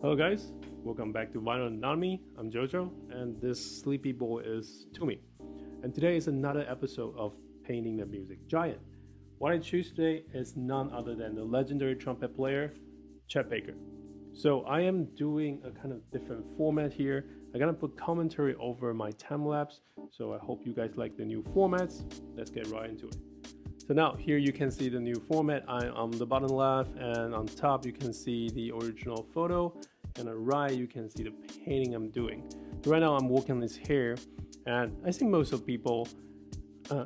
Hello guys, welcome back to Vinyl Anatomy. I'm Jojo, and this sleepy boy is Toomey. And today is another episode of Painting the Music Giant. What I choose today is none other than the legendary trumpet player, Chet Baker. So I am doing a kind of different format here. I'm gonna put commentary over my time lapse, so I hope you guys like the new formats. Let's get right into it. So now here you can see the new format. I'm on the bottom left, and on top you can see the original photo, and on the right you can see the painting I'm doing. So right now I'm working on his hair, and I think most of people,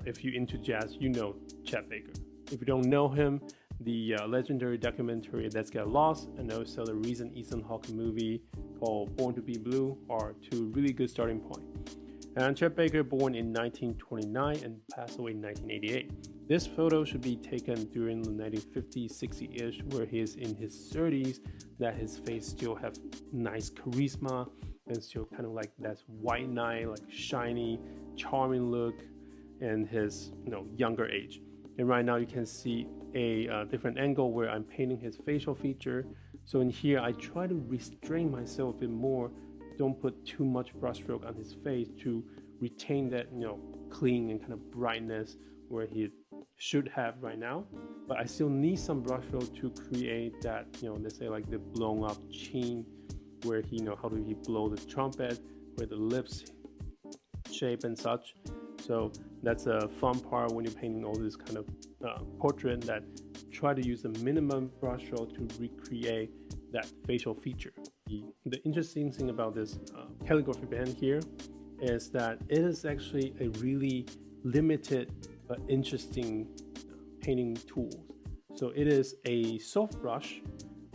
if you're into jazz, you know Chet Baker. If you don't know him, the legendary documentary Let's Get Lost and also the recent Ethan Hawke movie called Born to Be Blue are two really good starting points. And Chet Baker, born in 1929 and passed away in 1988. This photo should be taken during the 1950s, 60-ish, where he is in his 30s, that his face still have nice charisma and still kind of like that white knight, like shiny, charming look, and his younger age. And right now you can see a different angle where I'm painting his facial feature. So in here I try to restrain myself a bit more. Don't put too much brushstroke on his face to retain that clean and kind of brightness where he should have right now. But I still need some brushstroke to create that let's say like the blown up chin, where he how do he blow the trumpet, where the lips shape and such. So that's a fun part when you're painting all this kind of portrait, that try to use a minimum brushstroke to recreate that facial feature. The interesting thing about this calligraphy pen here is that it is actually a really limited but interesting painting tool. So it is a soft brush,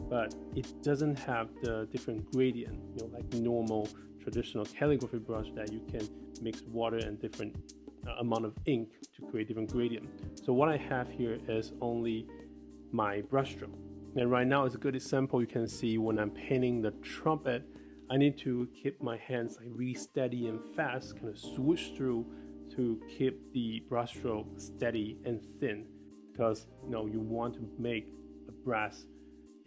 but it doesn't have the different gradient, like normal traditional calligraphy brush that you can mix water and different amount of ink to create different gradient. So what I have here is only my brushstroke. And right now is a good example. You can see when I'm painting the trumpet, I need to keep my hands like really steady and fast, kind of swoosh through to keep the brushstroke steady and thin, because you want to make a brass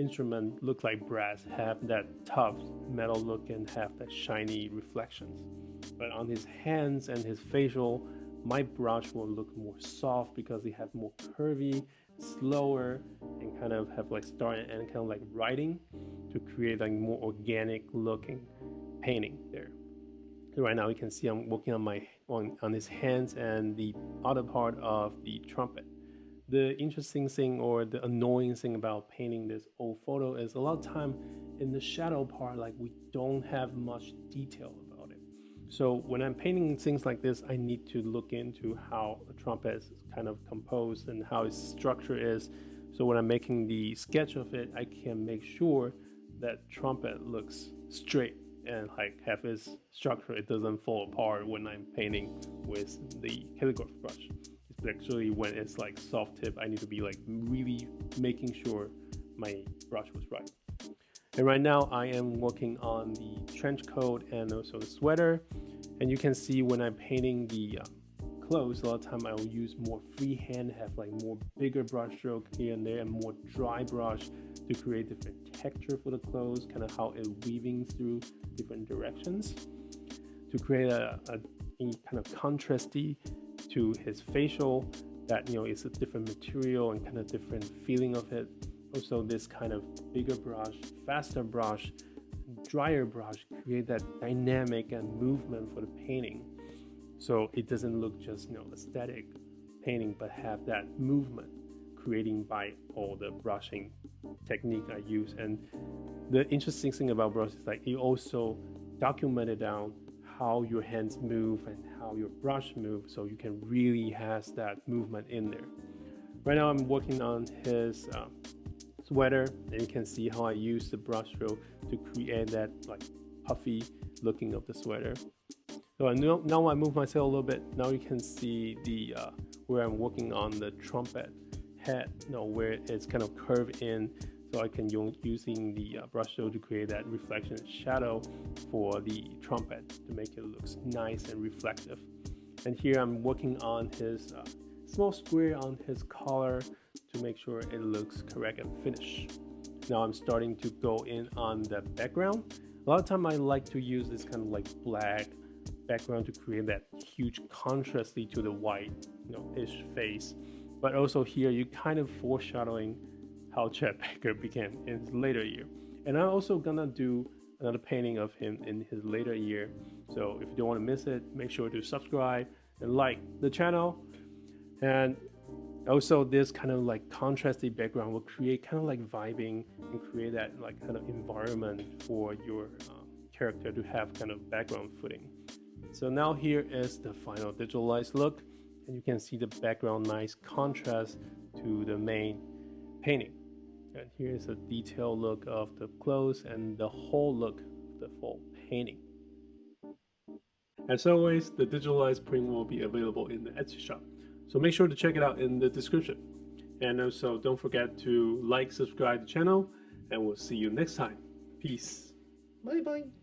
instrument look like brass, have that tough metal look and have that shiny reflections. But on his hands and his facial, my brush will look more soft because they have more curvy, slower, and kind of have like start and end, kind of like writing, to create like more organic looking painting there. So right now you can see I'm working on his hands and the other part of the trumpet. The interesting thing or the annoying thing about painting this old photo is a lot of time in the shadow part, like we don't have much detail about it. So when I'm painting things like this, I need to look into how a trumpet is kind of composed and how its structure is. So when I'm making the sketch of it, I can make sure that trumpet looks straight and like have its structure. It doesn't fall apart when I'm painting with the calligraphy brush. It's actually when it's like soft tip, I need to be like really making sure my brush was right. And right now I am working on the trench coat and also the sweater. And you can see when I'm painting the clothes, a lot of time I will use more freehand, have like more bigger brush stroke here and there, and more dry brush to create different texture for the clothes, kind of how it weaving through different directions to create a kind of contrasty to his facial, that it's a different material and kind of different feeling of it. Also this kind of bigger brush, faster brush, drier brush create that dynamic and movement for the painting, so it doesn't look just aesthetic painting, but have that movement creating by all the brushing technique I use. And the interesting thing about brush is like you also documented down how your hands move and how your brush moves, so you can really has that movement in there. Right now I'm working on his sweater, and you can see how I use the brush stroke to create that like puffy looking of the sweater. So now I move myself a little bit. Now you can see the where I'm working on the trumpet head, where it's kind of curved in, so I can using the brush stroke to create that reflection and shadow for the trumpet to make it look nice and reflective. And here I'm working on his small square on his collar to make sure it looks correct and finished. Now I'm starting to go in on the background. A lot of time I like to use this kind of like black background to create that huge contrasty to the white, ish face. But also here you kind of foreshadowing how Chet Baker became in his later year. And I'm also gonna do another painting of him in his later year. So if you don't want to miss it, make sure to subscribe and like the channel. And also this kind of like contrasty background will create kind of like vibing and create that like kind of environment for your character to have kind of background footing. So now here is the final digitalized look, and you can see the background nice contrast to the main painting. And here's a detailed look of the clothes and the whole look of the full painting. As always, the digitalized print will be available in the Etsy shop, so make sure to check it out in the description. And also don't forget to like, subscribe to the channel, and we'll see you next time. Peace. Bye bye.